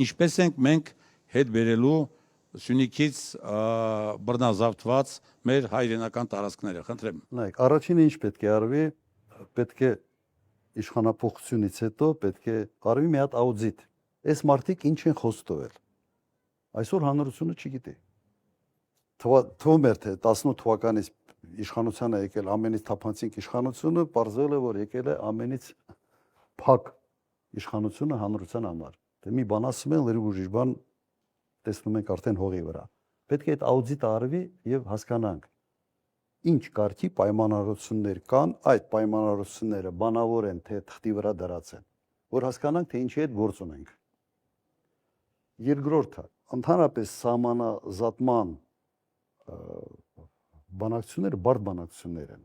ինչպես ենք մենք հետ բերելու Սյունիքից բռնազավթված մեր հայրենական տարածքները, խնդրեմ։ Նայեք, առաջինը ինչ պետք է արվի, պետք է իշխանապողությունից հետո պետք է արվի մի հատ աուդիտ։ Այս մարդիկ ինչ են խոստովել։ Այսօր հանրությունը չգիտի։ Թվում էր թե 18 թվականից իշխանությանը եկել ամենից թափանցիկ իշխանությունը, պարզվել է որ եկել է ամենից փակ իշխանությունը հանրության համար։ Դե մի բան ասում են, լրիվ ուրիշ բան տեսնում ենք արդեն հողի վրա։ Պետք է այդ աուդիտը արվի եւ հասկանանք ինչ կարգի պայմանավորություններ կան, այդ պայմանավորությունները բանավոր են թե թղթի վրա դրած են, որ հասկանանք թե ինչի հետ գործ ունենք։ Երկրորդը, ընդհանրապես սահմանազատման բանակցությունները բարդ բանակցություններ են։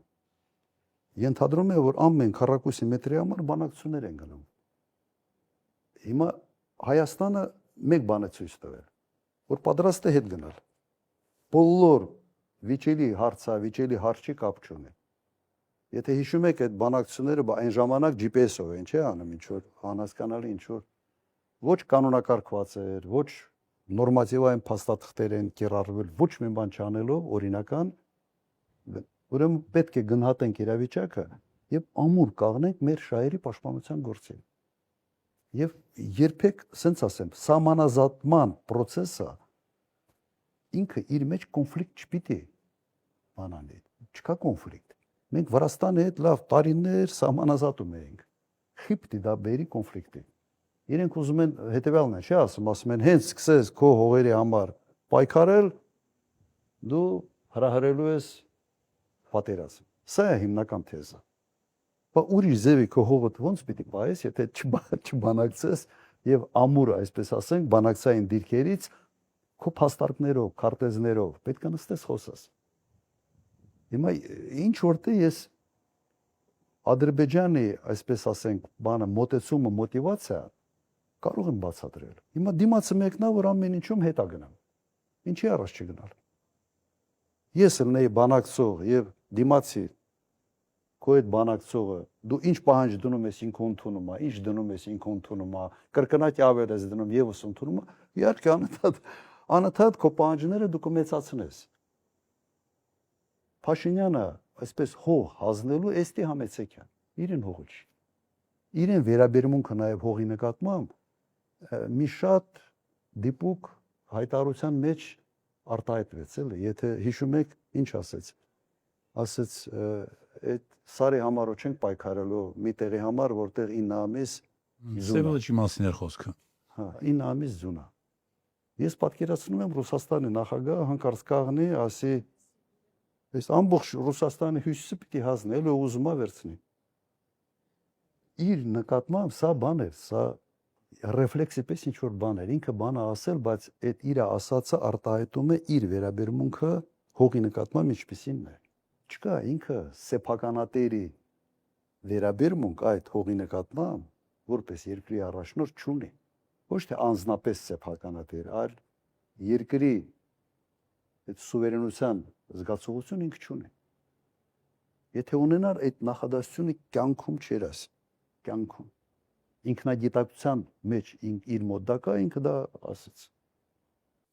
Ենթադրում է, որ ամեն քառակուսի մետրի համար բանակցություններ են գնում։ Հիմա Հայաստանը մեկ բան է ցույց տվել, որ պատրաստ է հետ գնալ։ Բոլոր վիճելի հարցա, վիճելի հարցի կապ չունի։ Եթե հիշում եք այդ բանակցությունները, այն ժամանակ GPS-ով են, չէ՞ անում, ինչ որ անհասկանալի, ինչ որ ոչ կանոնակարգված էր, ոչ նորմատիվային փաստաթղթեր են կիրառվել, ոչ մի բան չանելով օրինական, ուրեմն պետք է գնահատենք իրավիճակը եւ ամուր կաղնենք մեր շահերի պաշտպանության գործին։ Եվ երբեք, ասենց ասեմ, սահմանազատման process-ը ինքը իր մեջ կոնֆլիկտ չպիտի բանանի, չկա կոնֆլիկտ։ Մենք Վրաստանի հետ լավ տարիներ սահմանազատում էինք։ Խիպտի դա բերի կոնֆլիկտի։ Իրենք ուզում են հետեւյալն է, չէ՞ ասում են, հենց սկսես քո հողերի համար պայքարել, դու հրահրելու ես պատերազմ։ Սա է հիմնական թեզը։ Բա ուրիշ ձևի քո հողը ոնց պիտի պահես, եթե չբանակցես եւ ամուր, այսպես ասենք, բանակցային դիրքերից քո փաստարկներով, քարտեզներով պետք է նստես խոսես։ Հիմա ինչ որտե ես Ադրբեջանի, այսպես ասենք, բանը մոտեցումը, մոտիվացիա կարող եմ բացատրել։ Հիմա դիմացը մեկնա, որ ամեն ինչում հետա գնամ։ Ինչի առաջ չգնալ։ Ես ելնեի բանակցող եւ դիմացի քո այդ բանակցողը դու ինչ պահանջ դնում ես ինքն ընդունում է, ինչ դնում ես ինքն ընդունում է, կրկնակի ավել ես դնում եւս ընդունում է, իհարկե անընդհատ քո պահանջները դու կմեծացնես։ Փաշինյանը այսպես հող հանձնելու էստի համեցեք է, իրեն հողը չի։ Իրեն վերաբերմունքը նաեւ հողի նկատմամբ մի շատ դիպուկ հայտարարության մեջ արտահայտվեց էլի, եթե հիշում եք, ինչ ասեց։ Ասեց այդ սարի համար չենք պայքարելու մի տեղի համար, որտեղ 9 ամիս Սևոջի մասին էր խոսքը։ Հա, 9 ամիս ձունա։ Ես պատկերացնում եմ Ռուսաստանի նախագահը հանկարծ կաղնի, ասի, այս ամբողջ Ռուսաստանի հյուսիսը պիտի հանձնի, էլ ուզում է վերցնի։ Իր նկատմամբ սա բան էր, սա ռեֆլեքսի պես ինչ որ բան էր, ինքը բանը ասել, բայց այդ իր ասածը արտահայտում է իր վերաբերմունքը հողի նկատմամբ ինչպիսին է։ Չկա ինքը սեփականատերի վերաբերմունք այդ հողի նկատմամբ որպես երկրի առաջնորդ չունի։ Ոչ թե անձնապես սեփականատեր, այլ երկրի այդ սուվերենության զգացողություն ինքը չունի։ Եթե ունենար այդ նախադասությունը կյանքում չերաս, կյանքում ինքնագիտակցության մեջ իր մոտ դա կա, ինքը դա ասեց։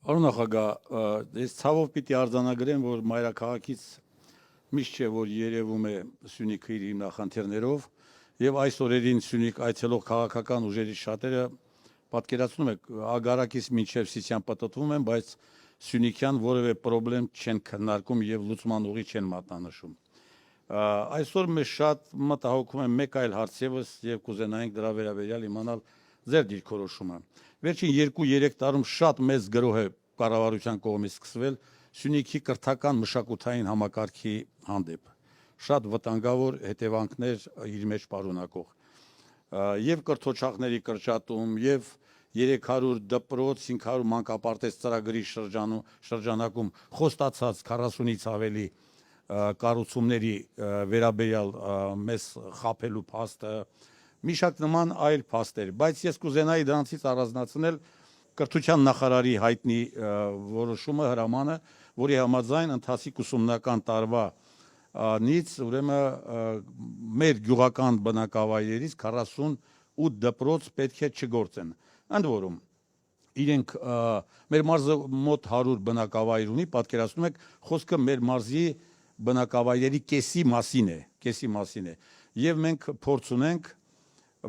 Պարոն նախագահ, ես ցավով պիտի արձանագրեմ, որ մայրաքաղաքից միշտ չէ, որ երևում է Սյունիքը իր հիմնախնդիրներով, եւ այս օրերին Սյունիք այցելող քաղաքական ուժերի շատերը պատկերացնում եք, ագարակից մինչև Սիսիան պատտվում են, բայց Սյունիքյան որևէ խնդրեմ չեն քննարկում եւ լուծման ուղի չեն մատնանշում։ Այսօր մեզ շատ մտահոգում է մեկ այլ հարց եւս եւ կուզենայինք դրա վերաբերյալ իմանալ ձեր դիրքորոշումը։ Վերջին 2-3 տարում շատ մեծ գրոհ է կառավարության կողմից սկսվել Սյունիքի կրթական մշակութային համակարգի հանդեպ։ Շատ վտանգավոր հետևանքներ իր մեջ պարունակող։ Եվ կրթօջախների կրճատում, եւ 300 դպրոց, 500 մանկապարտեզ ծրագրի շրջանակում խոստացած 40-ից ավելի կառուցումների վերաբերյալ մեզ խաբելու փաստը, մի շարք նման այլ փաստեր, բայց ես կուզենայի դրանցից առանձնացնել կրթության նախարարի հայտնի որոշումը, հրամանը, որի համաձայն ընթացիկ ուսումնական տարվա նից ուրեմն մեր գյուղական բնակավայրերից 48 դպրոց պետք է չգործեն։ Ընդ որում իրենք մեր մարզը մոտ 100 բնակավայր ունի, պատկերացնում եք, խոսքը մեր մարզի բնակավայրերի կեսի մասին է, եւ մենք փորձ ունենք,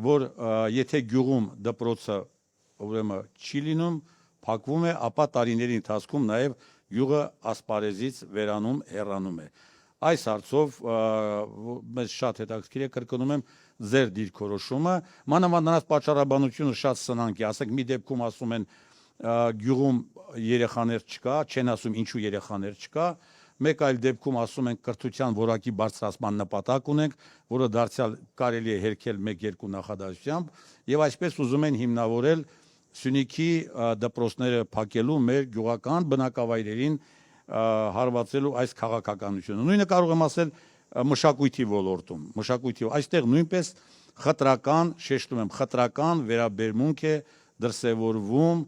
որ եթե գյուղում դպրոցը ուրեմն չի լինում, փակվում է, ապա տարիների ընթացքում նաեւ գյուղը ասպարեզից վերանում, հեռանում է։ Այս հարցով մեզ շատ հետաքրքիր է, կրկնում եմ, ձեր դիրքորոշումը, մանավանդ նրանց պատճառաբանությունը շատ սնանկ է, ասենք մի դեպքում ասում են գյուղում երեխաներ չկա, չեն ասում ինչու երեխաներ չկա, մեկ այլ դեպքում ասում են կրթության որակի բարձրացման նպատակ ունենք, որը դարձյալ կարելի է հերքել 1-2 նախադասությամբ, եւ այսպես ուզում են հիմնավորել Սյունիքի դպրոցները փակելու մեր գյուղական բնակավայրերին հարվածելու այս քաղաքականությունը։ Նույնը կարող եմ ասել մշակույթի ոլորտում, այստեղ նույնպես խտրական, շեշտում եմ, խտրական վերաբերմունք է դրսևորվում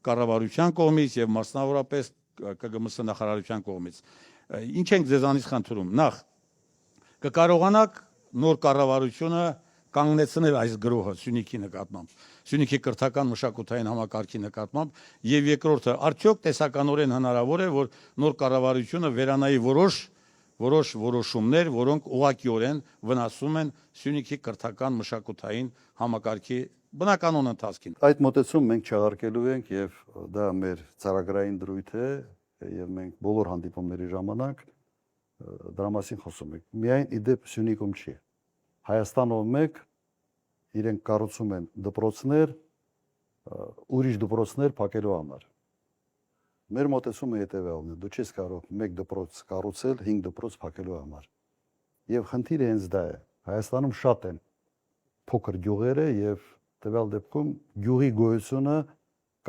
կառավարության կողմից եւ մասնավորապես ԿԳՄՍ նախարարության կողմից։ Ինչ ենք ձեզանից խնդրում։ Նախ կկարողանաք նոր կառավարությունը կանգնեցնել այս գրոհը Սյունիքի նկատմամբ, Սյունիքի կրթական մշակութային համակարգի նկատմամբ, եւ երկրորդը, արդյոք տեսականորեն հնարավոր է, որ նոր կառավարությունը վերանայի որոշ որոշումներ, որոնք ուղղակիորեն վնասում են Սյունիքի կրթական մշակութային համակարգի բնականոն ընթացքին։ Այդ մոտեցում մենք չեղարկելու ենք եւ դա մեր ծրագրային դրույթ է եւ մենք բոլոր հանդիպումների ժամանակ դրա մասին խոսում ենք։ Միայն իդեպ Սյունիքում չի։ Հայաստանով մեկ իրենք կառուցում են դպրոցներ, ուրիշ դպրոցներ փակելու համար։ Մեր մոտեցումը հետևյալն է. դու չես կարող մեկ դպրոց կառուցել 5 դպրոց փակելու համար։ Եվ խնդիրը հենց դա է։ Հայաստանում շատ են փոքր գյուղերը եւ տվյալ դեպքում գյուղի գոյությունը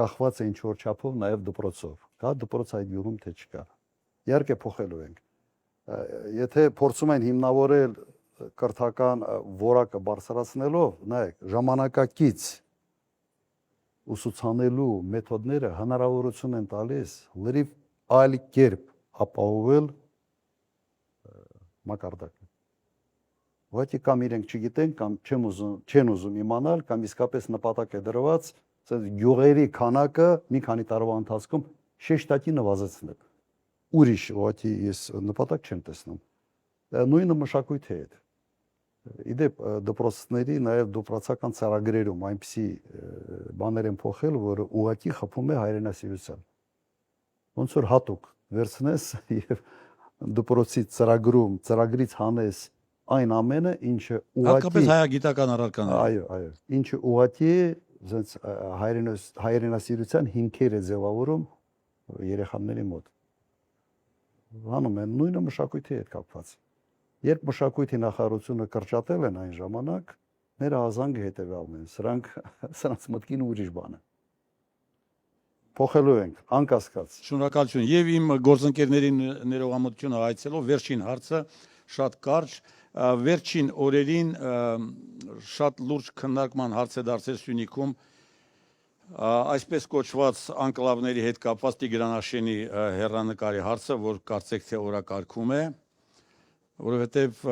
կախված է ինչ-որ չափով նաեւ դպրոցով։ Կա դպրոց այդ գյուղում թե չկա։ Իհարկե փոխելու ենք։ Եթե փորձում են հիմնավորել կրթական որակը բարձրացնելով, նայեք, ժամանակակից ուսուցանելու մեթոդները հնարավորություն են տալիս լրիվ այլ կերպ ապահովել մակարդակը։ Ուղղակի կամ իրենք չգիտեն, կամ չեն ուզում իմանալ, կամ իսկապես նպատակ է դրված գյուղերի քանակը մի քանի տարվա ընթացքում շեշտակի նվազեցնել։ Ուրիշ ուղղակի ես նպատակ չեմ տեսնում։ Նույնը մշակույթի հետ։ Իդեպ դպրոցների նաև դպրոցական ծրագրերում այնպիսի բաներ են փոխել, որը ուղղակի խփում է հայրենասիրության։ Ոնց որ հատուկ վերցնես եւ դպրոցի ծրագրում ծրագրից հանես այն ամենը, ինչը ուղղակի հատկապես հայագիտական առարկաները։ Այո, ինչը ուղղակի հայրենասիրության հիմքեր է ձևավորում երեխաների մոտ։ Հանում են նույնը մշակույթի հետ կապված։ Երբ մշակույթի նախարարությունը կրճատել են այն ժամանակ, մեր ազանգը հետևյալն են, սրանց մտքին ուրիշ բան է։ Փոխելու ենք, անկասկած։ Շնորհակալություն։ Եվ իմ գործընկերների ներողամտությունը այցելով վերջին հարցը շատ կարճ, վերջին օրերին շատ լուրջ քննարկման հարց է դարձել Սյունիքում այսպես կոչված անկլավների հետ կապված Տիգրանաշենի հեռանկարի հարցը, որ կարծեք թե օրակարգում է, որովհետև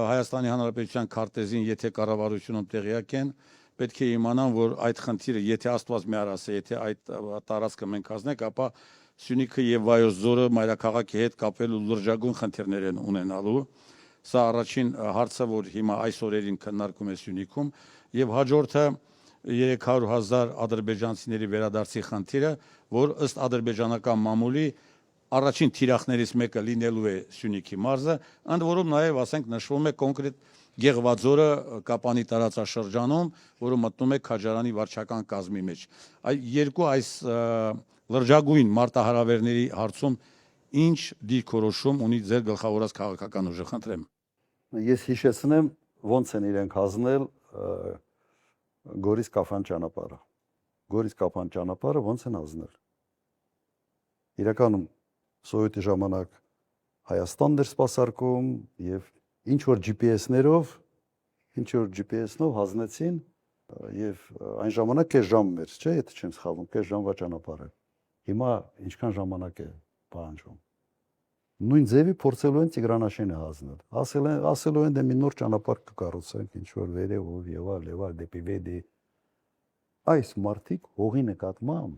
Հայաստանի Հանրապետության քարտեզին, եթե կառավարությունում տեղյակ են, պետք է իմանան, որ այդ խնդիրը, եթե Աստված միար ասե, եթե այդ տարածքը մենք հանձնենք, ապա Սյունիքը եւ Վայոց ձորը մայրաքաղաքի հետ կապելու լրջագույն խնդիրներ են ունենալու։ Սա առաջին հարցը, որ հիմա այս օրերին քննարկում է Սյունիքում, եւ հաջորդը 300,000 ադրբեջանցիների վերադարձի խնդիրը, որ ըստ ադրբեջանական մամուլի առաջին թիրախներից մեկը լինելու է Սյունիքի մարզը, ընդ որում նաև ասենք նշվում է կոնկրետ Գեղվաձորը Կապանի տարածաշրջանում, որը մտնում է Քաջարանի վարչական կազմի մեջ։ Այս լրջագույն մարտահրավերների հարցում ինչ դիրքորոշում ունի ձեր գլխավորած քաղաքական ուժը, խնդրեմ։ Ես հիշեցնեմ ոնց են իրենք հանձնել Գորիս-Կապան ճանապարհը։ Գորիս-Կապան ճանապարհը ոնց են հանձնել։ Իրականում Սովետի ժամանակ Հայաստանն էր սպասարկում եւ ինչ որ GPS-նով հանձնեցին եւ այն ժամանակ կես ժամ էր, չէ՞, եթե չեմ սխալվում, կես ժամվա ճանապարհը։ Հիմա ինչքան ժամանակ է պահանջվում։ Նույն ձևի փորձելու են Տիգրանաշենը հանձնել։ Ասելու են դե մի նոր ճանապարհ կկառուցենք, ինչ որ վերևով եւ այլ դեպի Վեդի։ Այս մարտիկ հողի նկատմամբ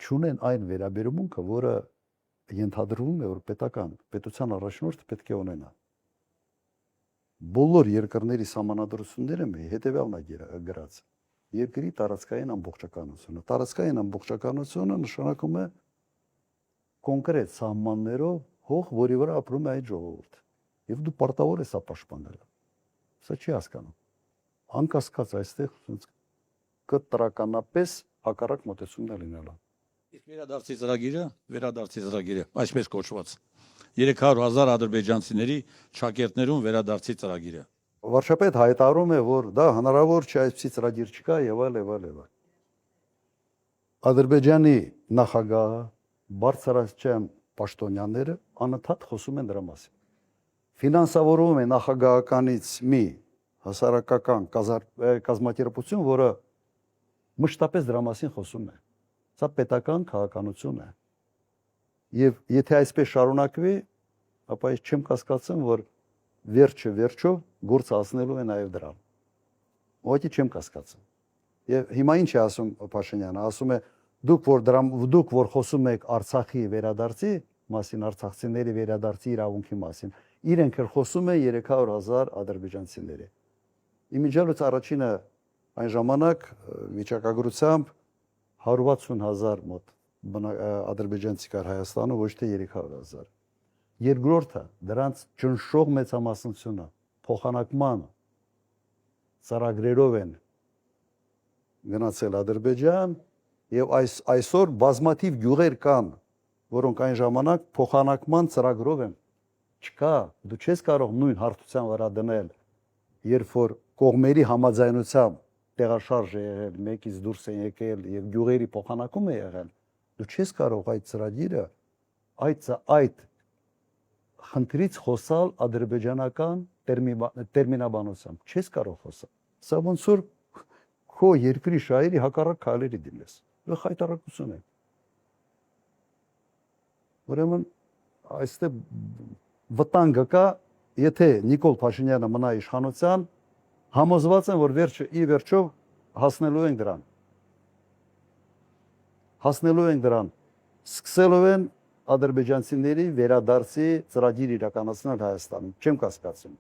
չունեն այն վերաբերմունքը, որը ենթադրվում է, որ պետության առաջնորդը պետք է ունենա։ Բոլոր երկրների սահմանադրությունները հետևյալն է գրած. երկրի տարածքային ամբողջականությունը։ Տարածքային ամբողջականությունը նշանակում է կոնկրետ սահմաններով հող, որի վրա ապրում է այդ ժողովուրդը։ Եվ դու պարտավոր ես սա պաշտպանել։ Սա չի հասկանում։ Անկասկած այստեղ կտրականապես հակառակ մոտեցումներ լինելա։ Իսկ վերադարձի ծրագիրը, այսպես կոչված 300,000 ադրբեջանցիների շակերտներուն վերադարձի ծրագիրը։ Վարչապետ հայտարարում է, որ դա հնարավոր չէ, այսպիսի ծրագիր չկա եւ այլ։ Ադրբեջանի նախագահը, բարձրաստիճան պաշտոնյաները անընդհատ խոսում են դրա մասին։ Ֆինանսավորում է նախագահականից մի հասարակական կազմակերպություն, որը մշտապես դրա մասին խոսում է։ Սա պետական քաղաքականություն է։ Եվ եթե այսպես շարունակվի, ապա ես չեմ կասկածում, որ վերջով գործը հասնելու է նաև դրան։ Ուղղակի չեմ կասկածում։ Եվ հիմա ինչ է ասում Փաշինյանը, ասում է դուք որ խոսում եք Արցախի վերադարձի մասին, արցախցիների վերադարձի իրավունքի մասին, իրենք էլ խոսում են 300,000 ադրբեջանցիների։ Իմիջիալոց առաջինը այն ժամանակ վիճակագրությամբ 160,000 մոտ ադրբեջանցի կար Հայաստանում, ոչ թե 300,000։ Երկրորդը դրանց ճնշող մեծամասնությունը փոխանակման ծրագրերով են գնացել Ադրբեջան եւ այսօր բազմաթիվ գյուղեր կան, որոնք այն ժամանակ փոխանակման ծրագրով են։ Չկա, դու չես կարող նույն հարթության վրա դնել, երբ որ կողմերի համաձայնությամբ տեղաշարժ է եղել, մեկից դուրս են եկել եւ գյուղերի փոխանակում է եղել, դու չես կարող այդ ծրագիրը այդ խնդրից խոսալ ադրբեջանական տերմինաբանությամբ, չես կարող խոսալ։ Սա ոնց որ քո երկրի շահերի հակառակ քայլերի դիմես։ Դա խայտարակություն է։ Ուրեմն այստեղ վտանգը կա, եթե Նիկոլ Փաշինյանը մնա իշխանության, համոզված եմ, որ վերջով հասնելու ենք դրան։ Սկսելով են ադրբեջանցիների վերադարձի ծրագիր իրականացնել Հայաստանում, չեմ կասկածում։